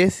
AC